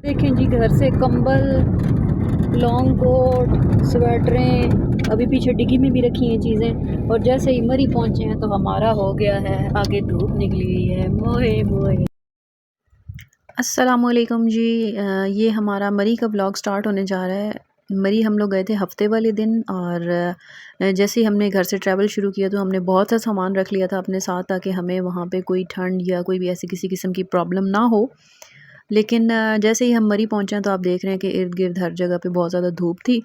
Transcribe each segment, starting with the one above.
देखें जी, घर से कंबल, लॉन्ग कोट, स्वेटरें अभी पीछे डिग्गी में भी रखी हैं चीज़ें। और जैसे ही मरी पहुंचे हैं तो हमारा हो गया है, आगे धूप निकली हुई है, मोए मोए। अस्सलामुअलैकुम जी। ये हमारा मरी का व्लॉग स्टार्ट होने जा रहा है। मरी हम लोग गए थे हफ्ते वाले दिन, और जैसे ही हमने घर से ट्रैवल शुरू किया तो हमने बहुत सा सामान रख लिया था अपने साथ, ताकि हमें वहाँ पे कोई ठंड या कोई भी ऐसी किसी किस्म की प्रॉब्लम ना हो। लेकिन जैसे ही हम मरी पहुँचे हैं तो आप देख रहे हैं कि इर्द गिर्द हर जगह पे बहुत ज़्यादा धूप थी,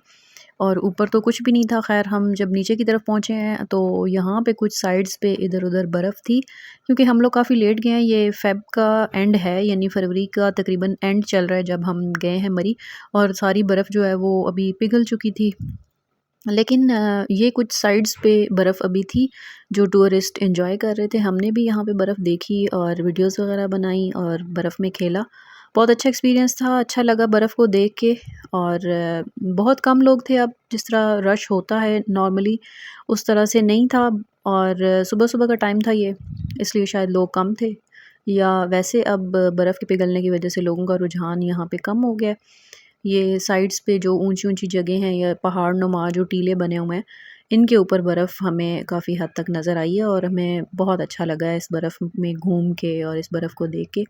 और ऊपर तो कुछ भी नहीं था। खैर, हम जब नीचे की तरफ पहुँचे हैं तो यहाँ पे कुछ साइड्स पे इधर उधर बर्फ़ थी, क्योंकि हम लोग काफ़ी लेट गए हैं। ये फ़ेब का एंड है, यानी फरवरी का तकरीबन एंड चल रहा है जब हम गए हैं मरी, और सारी बर्फ़ जो है वो अभी पिघल चुकी थी। लेकिन ये कुछ साइड्स पे बर्फ़ अभी थी जो टूरिस्ट एंजॉय कर रहे थे। हमने भी यहाँ पे बर्फ़ देखी और वीडियोस वगैरह बनाई और बर्फ़ में खेला। बहुत अच्छा एक्सपीरियंस था, अच्छा लगा बर्फ़ को देख के। और बहुत कम लोग थे, अब जिस तरह रश होता है नॉर्मली उस तरह से नहीं था। और सुबह-सुबह का टाइम था ये, इसलिए शायद लोग कम थे, या वैसे अब बर्फ़ के पिघलने की वजह से लोगों का रुझान यहाँ पे कम हो गया है। ये साइड्स पे जो ऊंची-ऊंची जगह हैं या पहाड़ नुमा जो टीले बने हुए हैं, इनके ऊपर बर्फ़ हमें काफ़ी हद तक नज़र आई है, और हमें बहुत अच्छा लगा है इस बर्फ़ में घूम के और इस बर्फ़ को देख के।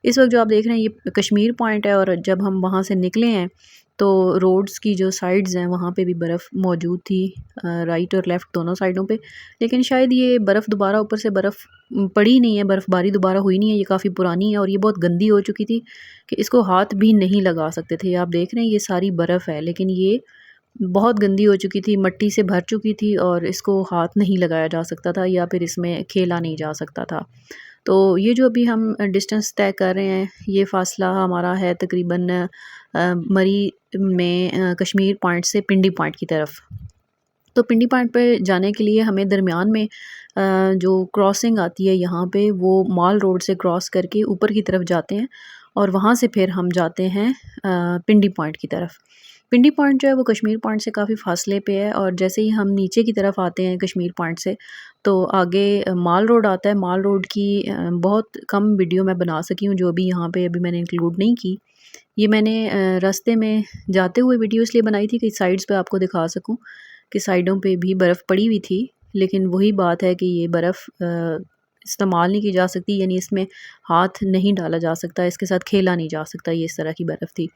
इस वक्त जो आप देख रहे हैं ये कश्मीर पॉइंट है, और जब हम वहाँ से निकले हैं तो रोड्स की जो साइड्स हैं वहाँ पे भी बर्फ़ मौजूद थी, राइट और लेफ़्ट दोनों साइडों पे। लेकिन शायद ये बर्फ़ दोबारा ऊपर से बर्फ़ पड़ी नहीं है, बर्फ़बारी दोबारा हुई नहीं है। ये काफ़ी पुरानी है और ये बहुत गंदी हो चुकी थी कि इसको हाथ भी नहीं लगा सकते थे। आप देख रहे हैं ये सारी बर्फ़ है, लेकिन ये बहुत गंदी हो चुकी थी, मिट्टी से भर चुकी थी, और इसको हाथ नहीं लगाया जा सकता था या फिर इसमें खेला नहीं जा सकता था। तो ये जो अभी हम डिस्टेंस तय कर रहे हैं, ये फ़ासला हमारा है तकरीबन मरी में कश्मीर पॉइंट से पिंडी पॉइंट की तरफ। तो पिंडी पॉइंट पे जाने के लिए हमें दरमियान में जो क्रॉसिंग आती है यहाँ पे, वो माल रोड से क्रॉस करके ऊपर की तरफ जाते हैं, और वहाँ से फिर हम जाते हैं पिंडी पॉइंट की तरफ। पिंडी पॉइंट जो है वो कश्मीर पॉइंट से काफ़ी फासले पे है, और जैसे ही हम नीचे की तरफ आते हैं कश्मीर पॉइंट से तो आगे माल रोड आता है। माल रोड की बहुत कम वीडियो मैं बना सकी हूँ, जो भी यहाँ पे अभी मैंने इंक्लूड नहीं की। ये मैंने रास्ते में जाते हुए वीडियो इसलिए बनाई थी कि साइड्स पे आपको दिखा सकूं कि साइडों पे भी बर्फ़ पड़ी हुई थी। लेकिन वही बात है कि ये बर्फ़ इस्तेमाल नहीं की जा सकती, यानी इसमें हाथ नहीं डाला जा सकता, इसके साथ खेला नहीं जा सकता। ये इस तरह की बर्फ़ थी।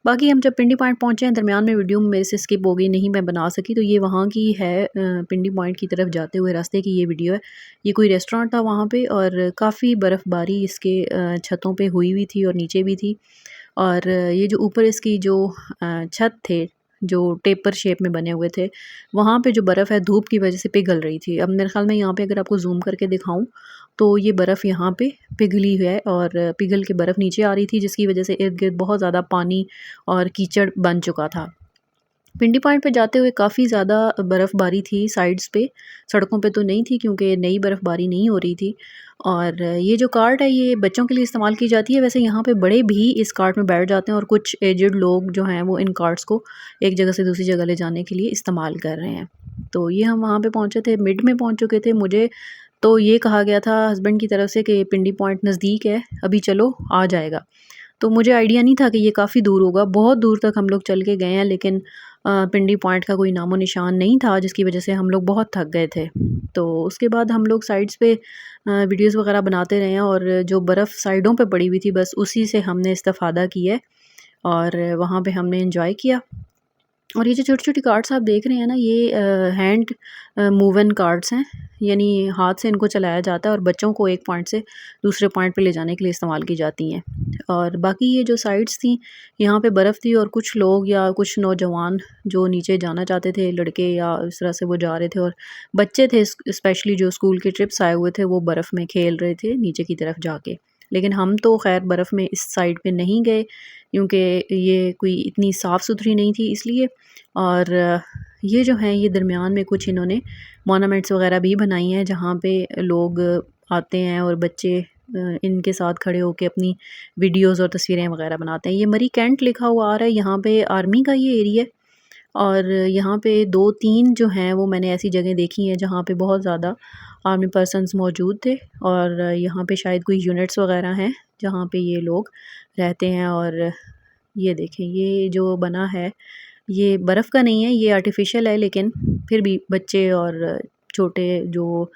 बाकी हम जब पिंडी पॉइंट पहुँचे हैं, दरमियान में वीडियो मेरे से स्किप हो गई, नहीं मैं बना सकी। तो ये वहाँ की है, पिंडी पॉइंट की तरफ जाते हुए रास्ते की ये वीडियो है। ये कोई रेस्टोरेंट था वहाँ पे, और काफ़ी बर्फ़बारी इसके छतों पे हुई हुई थी और नीचे भी थी। और ये जो ऊपर इसकी जो छत थे, जो टेपर शेप में बने हुए थे, वहाँ पे जो बर्फ़ है धूप की वजह से पिघल रही थी। अब मेरे ख़्याल में यहाँ पे अगर आपको ज़ूम करके दिखाऊँ तो ये बर्फ़ यहाँ पे पिघली है, और पिघल के बर्फ़ नीचे आ रही थी, जिसकी वजह से इर्द-गिर्द बहुत ज़्यादा पानी और कीचड़ बन चुका था। पिंडी पॉइंट पे जाते हुए काफ़ी ज़्यादा बर्फ़बारी थी साइड्स पे, सड़कों पे तो नहीं थी क्योंकि नई बर्फ़बारी नहीं हो रही थी। और ये जो कार्ट है ये बच्चों के लिए इस्तेमाल की जाती है। वैसे यहाँ पे बड़े भी इस कार्ट में बैठ जाते हैं, और कुछ एज्ड लोग जो हैं वो इन कार्ट्स को एक जगह से दूसरी जगह ले जाने के लिए इस्तेमाल कर रहे हैं। तो ये हम वहाँ पे पहुँचे थे, मिड में पहुँच चुके थे। मुझे तो ये कहा गया था हस्बैंड की तरफ से कि पिंडी पॉइंट नज़दीक है, अभी चलो आ जाएगा। तो मुझे आइडिया नहीं था कि ये काफ़ी दूर होगा। बहुत दूर तक हम लोग चल के गए हैं, लेकिन पिंडी पॉइंट का कोई नामो निशान नहीं था, जिसकी वजह से हम लोग बहुत थक गए थे। तो उसके बाद हम लोग साइड्स पे वीडियोज़ वगैरह बनाते रहे हैं, और जो बर्फ़ साइडों पे पड़ी हुई थी बस उसी से हमने इस्तेफ़ादा किया है, और वहाँ पे हमने एंजॉय किया। और ये जो छोटी-छोटी कार्ड्स आप देख रहे हैं ना, ये हैंड मूवन कार्ड्स हैं, यानी हाथ से इनको चलाया जाता है और बच्चों को एक पॉइंट से दूसरे पॉइंट पे ले जाने के लिए इस्तेमाल की जाती हैं। और बाकी ये जो साइड्स थी, यहाँ पे बर्फ़ थी, और कुछ लोग या कुछ नौजवान जो नीचे जाना चाहते थे, लड़के या इस तरह से वो जा रहे थे, और बच्चे थे स्पेशली जो स्कूल के ट्रिप्स आए हुए थे, वो बर्फ़ में खेल रहे थे नीचे की तरफ जाके। लेकिन हम तो ख़ैर बर्फ़ में इस साइड पे नहीं गए, क्योंकि ये कोई इतनी साफ़ सुथरी नहीं थी इसलिए। और ये जो हैं ये दरमियान में कुछ इन्होंने मोनूमेंट्स वगैरह भी बनाई हैं, जहाँ पे लोग आते हैं और बच्चे इनके साथ खड़े होके अपनी वीडियोज़ और तस्वीरें वगैरह बनाते हैं। ये मरी कैंट लिखा हुआ आ रहा है, यहाँ पे आर्मी का ये एरिया है। और यहाँ पे 2-3 जो हैं वो मैंने ऐसी जगह देखी हैं जहाँ पे बहुत ज़्यादा आर्मी पर्सन्स मौजूद थे, और यहाँ पे शायद कोई यूनिट्स वगैरह हैं जहाँ पे ये लोग रहते हैं और ये देखें, ये जो बना है ये बर्फ़ का नहीं है, ये आर्टिफिशियल है, लेकिन फिर भी बच्चे और छोटे जो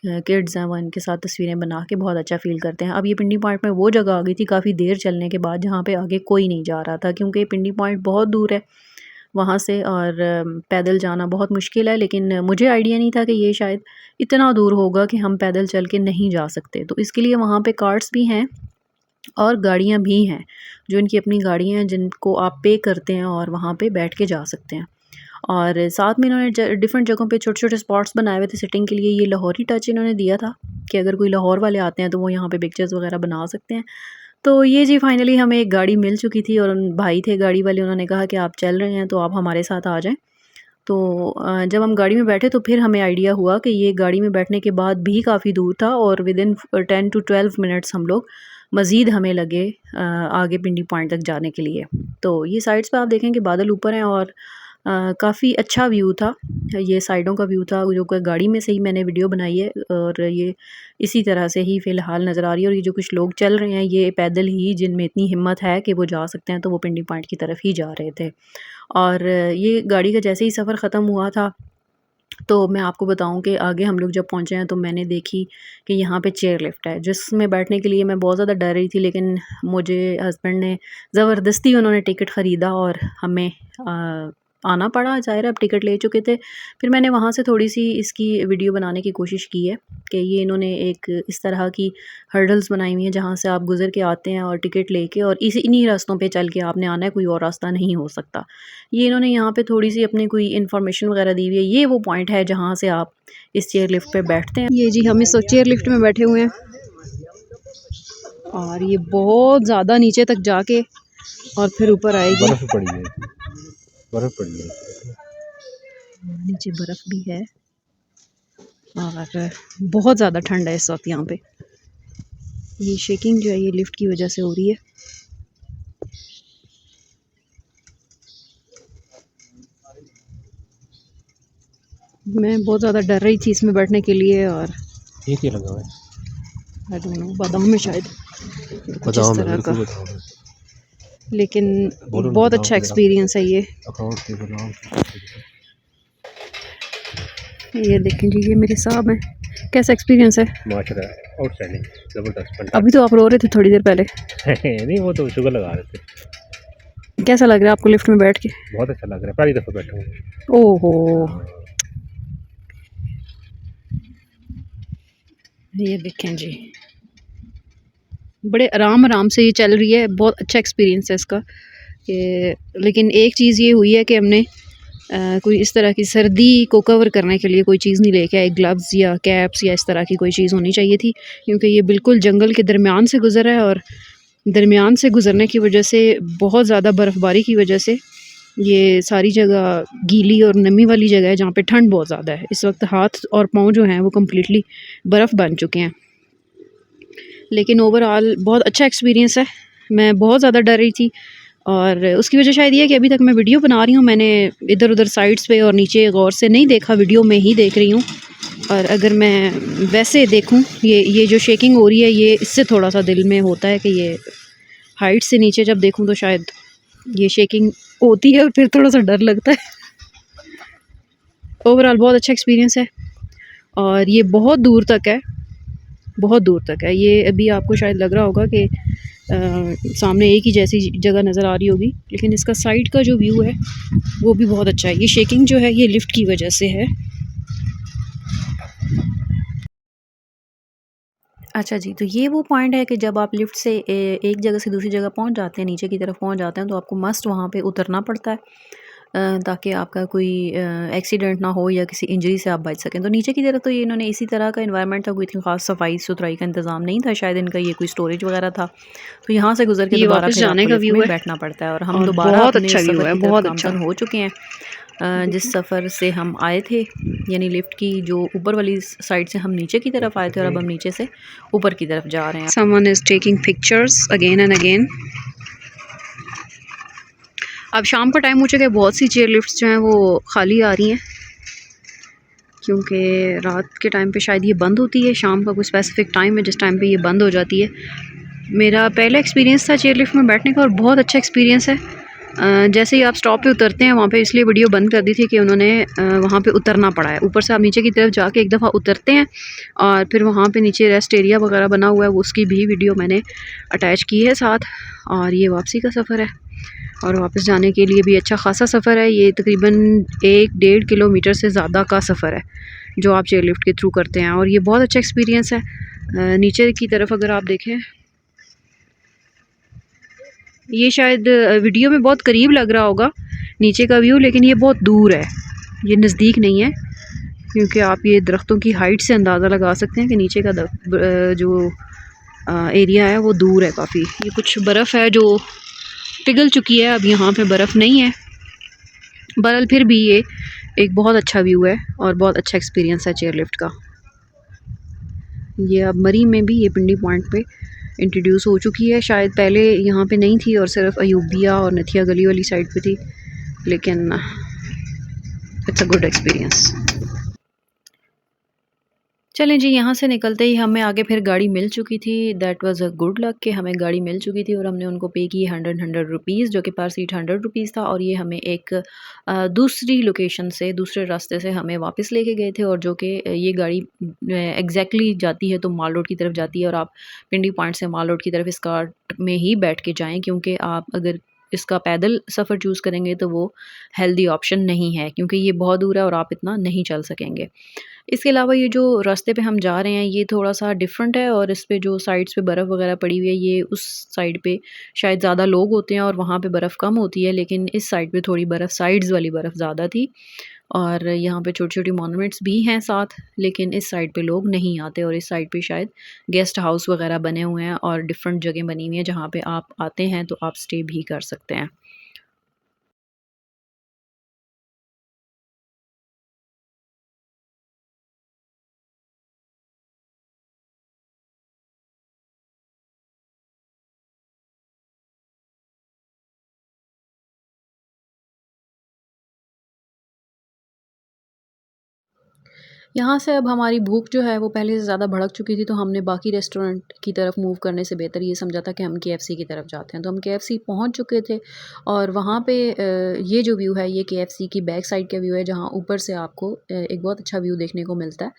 किड्स हैं वो इनके साथ तस्वीरें बना के बहुत अच्छा फ़ील करते हैं। अब ये पिंडी पॉइंट में वो जगह आ गई थी काफ़ी देर चलने के बाद, जहाँ पे आगे कोई नहीं जा रहा था, क्योंकि पिंडी पॉइंट बहुत दूर है वहाँ से और पैदल जाना बहुत मुश्किल है। लेकिन मुझे आइडिया नहीं था कि ये शायद इतना दूर होगा कि हम पैदल चल के नहीं जा सकते, तो इसके लिए वहाँ पे कार्ट्स भी हैं और गाड़ियाँ भी हैं, जो इनकी अपनी गाड़ियाँ हैं जिनको आप पे करते हैं और वहाँ पे बैठ के जा सकते हैं। और साथ में इन्होंने डिफरेंट जगहों पे छोटे-छोटे स्पॉट्स बनाए हुए थे सिटिंग के लिए। ये लाहौरी टच इन्होंने दिया था कि अगर कोई लाहौर वाले आते हैं तो वो यहाँ पे पिक्चर्स वगैरह बना सकते हैं। तो ये जी फाइनली हमें एक गाड़ी मिल चुकी थी और उन भाई थे गाड़ी वाले, उन्होंने कहा कि आप चल रहे हैं तो आप हमारे साथ आ जाएँ। तो जब हम गाड़ी में बैठे तो फिर हमें आइडिया हुआ कि ये गाड़ी में बैठने के बाद भी काफ़ी दूर था और विदिन 10 टू 12 मिनट्स हम लोग मज़ीद हमें लगे आगे पिंडी पॉइंट तक जाने के लिए। तो ये साइड्स पे आप देखें कि बादल ऊपर हैं और काफ़ी अच्छा व्यू था। ये साइडों का व्यू था जो कि गाड़ी में से ही मैंने वीडियो बनाई है और ये इसी तरह से ही फ़िलहाल नज़र आ रही है। और ये जो कुछ लोग चल रहे हैं ये पैदल ही, जिनमें इतनी हिम्मत है कि वो जा सकते हैं, तो वो पिंडी पॉइंट की तरफ ही जा रहे थे। और ये गाड़ी का जैसे ही सफ़र ख़त्म हुआ था तो मैं आपको बताऊं कि आगे हम लोग जब पहुंचे हैं तो मैंने देखी कि यहाँ पे चेयर लिफ्ट है, जिसमें बैठने के लिए मैं बहुत ज़्यादा डर रही थी, लेकिन मुझे हस्बैंड ने ज़बरदस्ती उन्होंने टिकट ख़रीदा और हमें आना पड़ा। ज़ाहिर है अब टिकट ले चुके थे। फिर मैंने वहाँ से थोड़ी सी इसकी वीडियो बनाने की कोशिश की है कि ये इन्होंने एक इस तरह की हर्डल्स बनाई हुई हैं जहाँ से आप गुज़र के आते हैं और टिकट लेके और इन्हीं रास्तों पे चल के आपने आना है, कोई और रास्ता नहीं हो सकता। ये इन्होंने यहाँ पे थोड़ी सी अपनी कोई इन्फॉर्मेशन वगैरह दी हुई है। ये वो पॉइंट है जहाँ से आप इस चेयर लिफ्ट पे बैठते हैं। ये जी हम इस चेयर लिफ्ट में बैठे हुए हैं और ये बहुत ज़्यादा नीचे तक जाके और फिर ऊपर आएगी। बर्फ पड़ी है, बर्फ पड़ी है, नीचे बर्फ भी है और बहुत ज़्यादा ठंड है इस वक्त यहाँ पे। ये शेकिंग जो है ये लिफ्ट की वजह से हो रही है। मैं बहुत ज़्यादा डर रही थी इसमें बैठने के लिए। और ये क्या लगा हुआ है? आई डोंट नो, बादाम में शायद कुछ इस तरह का, लेकिन बहुत अच्छा एक्सपीरियंस है ये। ये देखें जी, ये मेरे साहब हैं। कैसा एक्सपीरियंस है? माशाल्लाह आउटस्टैंडिंग, जबरदस्त। अभी तो आप रो रहे थे थोड़ी देर पहले। नहीं वो तो शुगर लगा रहे थे। कैसा लग रहा है आपको लिफ्ट में बैठ के? बहुत अच्छा लग रहा है, पहली दफ़ा बैठा हूँ। ओहो, ये देखें जी, बड़े आराम आराम से ये चल रही है। बहुत अच्छा एक्सपीरियंस है इसका। लेकिन एक चीज़ ये हुई है कि हमने कोई इस तरह की सर्दी को कवर करने के लिए कोई चीज़ नहीं लेके आए, ग्लव्स या कैप्स या इस तरह की कोई चीज़ होनी चाहिए थी, क्योंकि ये बिल्कुल जंगल के दरमियान से गुज़रा है और दरमियान से गुज़रने की वजह से बहुत ज़्यादा बर्फ़बारी की वजह से ये सारी जगह गीली और नमी वाली जगह है जहाँ पे ठंड बहुत ज़्यादा है। इस वक्त हाथ और पाँव जो हैं वो कम्प्लीटली बर्फ़ बन चुके हैं। लेकिन ओवरऑल बहुत अच्छा एक्सपीरियंस है। मैं बहुत ज़्यादा डर रही थी और उसकी वजह शायद ये है कि अभी तक मैं वीडियो बना रही हूँ, मैंने इधर उधर साइड्स पे और नीचे गौर से नहीं देखा, वीडियो में ही देख रही हूँ। और अगर मैं वैसे देखूँ, ये जो शेकिंग हो रही है ये इससे थोड़ा सा दिल में होता है कि ये हाइट से नीचे जब देखूँ तो शायद ये शेकिंग होती है और फिर थोड़ा सा डर लगता है। ओवरऑल बहुत अच्छा एक्सपीरियंस है और ये बहुत दूर तक है, बहुत दूर तक है। ये अभी आपको शायद लग रहा होगा कि सामने एक ही जैसी जगह नज़र आ रही होगी, लेकिन इसका साइड का जो व्यू है वो भी बहुत अच्छा है। ये शेकिंग जो है ये लिफ्ट की वजह से है। अच्छा जी, तो ये वो पॉइंट है कि जब आप लिफ्ट से एक जगह से दूसरी जगह पहुंच जाते हैं, नीचे की तरफ पहुंच जाते हैं, तो आपको मस्ट वहाँ पे उतरना पड़ता है ताकि आपका कोई एक्सीडेंट ना हो या किसी इंजरी से आप बच सकें। तो नीचे की तरफ तो ये इन्होंने इसी तरह का एनवायरनमेंट था, कोई इतनी खास सफाई सुथराई का इंतज़ाम नहीं था, शायद इनका ये कोई स्टोरेज वगैरह था। तो यहाँ से गुजर के दोबारा फिर जाने का व्यू है, बैठना पड़ता है। और हम दोबारा अपने सफ़र की तरफ गामज़न हो चुके हैं। जिस सफ़र से हम आए थे, यानी लिफ्ट की जो ऊपर वाली साइड से हम नीचे की तरफ आए थे और अब हम नीचे से ऊपर की तरफ जा रहे हैं। Someone is taking pictures again and again। अब शाम का टाइम हो चुका है, बहुत सी चेयर लिफ्ट्स जो हैं वो खाली आ रही हैं, क्योंकि रात के टाइम पे शायद ये बंद होती है। शाम का कोई स्पेसिफिक टाइम है जिस टाइम पे ये बंद हो जाती है। मेरा पहला एक्सपीरियंस था चेयर लिफ्ट में बैठने का और बहुत अच्छा एक्सपीरियंस है। जैसे ही आप स्टॉप पे उतरते हैं वहाँ पे, इसलिए वीडियो बंद कर दी थी कि उन्होंने वहाँ पे उतरना पड़ा है। ऊपर से आप नीचे की तरफ जाके एक दफ़ा उतरते हैं और फिर वहाँ पे नीचे रेस्ट एरिया वगैरह बना हुआ है, वो उसकी भी वीडियो मैंने अटैच की है साथ। और ये वापसी का सफ़र है और वापस जाने के लिए भी अच्छा ख़ासा सफ़र है। ये तकरीबन 1-1.5 किलोमीटर से ज़्यादा का सफ़र है जो आप चेयर लिफ्ट के थ्रू करते हैं और ये बहुत अच्छा एक्सपीरियंस है। नीचे की तरफ अगर आप देखें, ये शायद वीडियो में बहुत करीब लग रहा होगा नीचे का व्यू, लेकिन ये बहुत दूर है, ये नज़दीक नहीं है। क्योंकि आप ये दरख्तों की हाइट से अंदाज़ा लगा सकते हैं कि नीचे का जो एरिया है वो दूर है काफ़ी। ये कुछ बर्फ़ है जो पिघल चुकी है, अब यहाँ पे बर्फ़ नहीं है। बहरहाल फिर भी ये एक बहुत अच्छा व्यू है और बहुत अच्छा एक्सपीरियंस है चेयर लिफ्ट का। ये अब मरी में भी ये पिंडी पॉइंट पे इंट्रोड्यूस हो चुकी है, शायद पहले यहाँ पे नहीं थी और सिर्फ अयूबिया और नथिया गली वाली साइड पे थी, लेकिन इट्स अ गुड एक्सपीरियंस। चलें जी, यहाँ से निकलते ही हमें आगे फिर गाड़ी मिल चुकी थी। That was a good luck कि हमें गाड़ी मिल चुकी थी और हमने उनको पे की 100 रुपीज़, जो कि पर सीट 100 रुपीज़ था। और ये हमें एक दूसरी लोकेशन से, दूसरे रास्ते से हमें वापस लेके गए थे। और जो कि ये गाड़ी एग्जैक्टली जाती है तो माल रोड की तरफ जाती है और आप पिंडी पॉइंट से माल रोड की तरफ इस कार में ही बैठ के जाएँ, क्योंकि आप अगर इसका पैदल सफ़र चूज़ करेंगे तो वो हेल्दी ऑप्शन नहीं है, क्योंकि ये बहुत दूर है और आप इतना नहीं चल सकेंगे। इसके अलावा ये जो रास्ते पे हम जा रहे हैं ये थोड़ा-सा डिफरेंट है और इस पे जो साइड्स पे बर्फ़ वग़ैरह पड़ी हुई है, ये उस साइड पे शायद ज़्यादा लोग होते हैं और वहाँ पे बर्फ़ कम होती है, लेकिन इस साइड पे थोड़ी बर्फ़, साइड्स वाली बर्फ़ ज़्यादा थी। और यहाँ पे छोटी-छोटी मॉन्यूमेंट्स भी हैं साथ, लेकिन इस साइड पे लोग नहीं आते और इस साइड पे शायद गेस्ट हाउस वग़ैरह बने हुए हैं और डिफरेंट जगह बनी हुई हैं जहाँ पे आप आते हैं तो आप स्टे भी कर सकते हैं। यहाँ से अब हमारी भूख जो है वो पहले से ज़्यादा भड़क चुकी थी, तो हमने बाकी रेस्टोरेंट की तरफ मूव करने से बेहतर ये समझा था कि हम केएफसी की तरफ जाते हैं। तो हम केएफसी पहुँच चुके थे और वहाँ पे ये जो व्यू है ये केएफसी की बैक साइड का व्यू है, जहाँ ऊपर से आपको एक बहुत अच्छा व्यू देखने को मिलता है।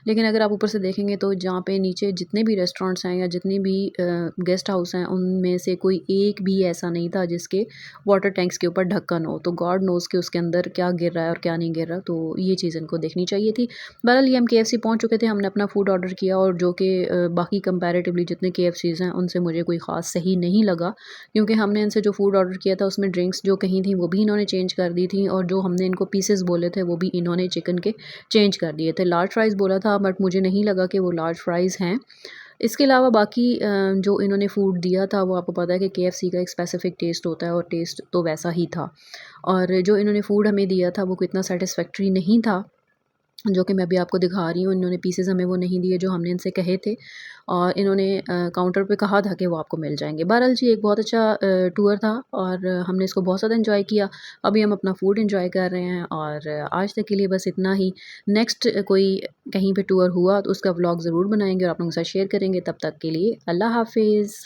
लेकिन अगर आप ऊपर से देखेंगे तो जहाँ पे नीचे जितने भी रेस्टोरेंट्स हैं या जितने भी गेस्ट हाउस हैं, उनमें से कोई एक भी ऐसा नहीं था जिसके वाटर टैंक्स के ऊपर ढक्कन हो। तो गॉड नोज़ कि उसके अंदर क्या गिर रहा है और क्या नहीं गिर रहा, तो ये चीज़ इनको देखनी चाहिए थी। बहरहाल ये हम केएफसी पहुँच चुके थे, हमने अपना फ़ूड ऑर्डर किया और जो कि बाकी कंपैरेटिवली जितने केएफसीज़ हैं उनसे मुझे कोई ख़ास सही नहीं लगा, क्योंकि हमने इनसे जो फ़ूड ऑर्डर किया था उसमें ड्रिंक्स जो कहीं थी वो भी इन्होंने चेंज कर दी थी और जो हमने इनको पीसेस बोले थे वो भी इन्होंने चिकन के चेंज कर दिए थे। लार्ज फ्राइज़ बोला था बट मुझे नहीं लगा कि वो लार्ज फ्राइज़ हैं। इसके अलावा बाकी जो इन्होंने फ़ूड दिया था वो आपको पता है कि केएफसी का एक स्पेसिफ़िक टेस्ट होता है और टेस्ट तो वैसा ही था। और जो इन्होंने फ़ूड हमें दिया था वो इतना सैटिस्फैक्टरी नहीं था, जो कि मैं अभी आपको दिखा रही हूँ। इन्होंने पीसेस हमें वो नहीं दिए जो हमने इनसे कहे थे और इन्होंने काउंटर पे कहा था कि वो आपको मिल जाएँगे। बहरहाल जी एक बहुत अच्छा टूर था और हमने इसको बहुत ज़्यादा एन्जॉय किया। अभी हम अपना फूड एन्जॉय कर रहे हैं और आज तक के लिए बस इतना ही। नेक्स्ट कोई कहीं पे टूर हुआ तो उसका व्लॉग ज़रूर बनाएँगे और आप लोगों के साथ शेयर करेंगे। तब तक के लिए अल्लाह हाफ़िज़।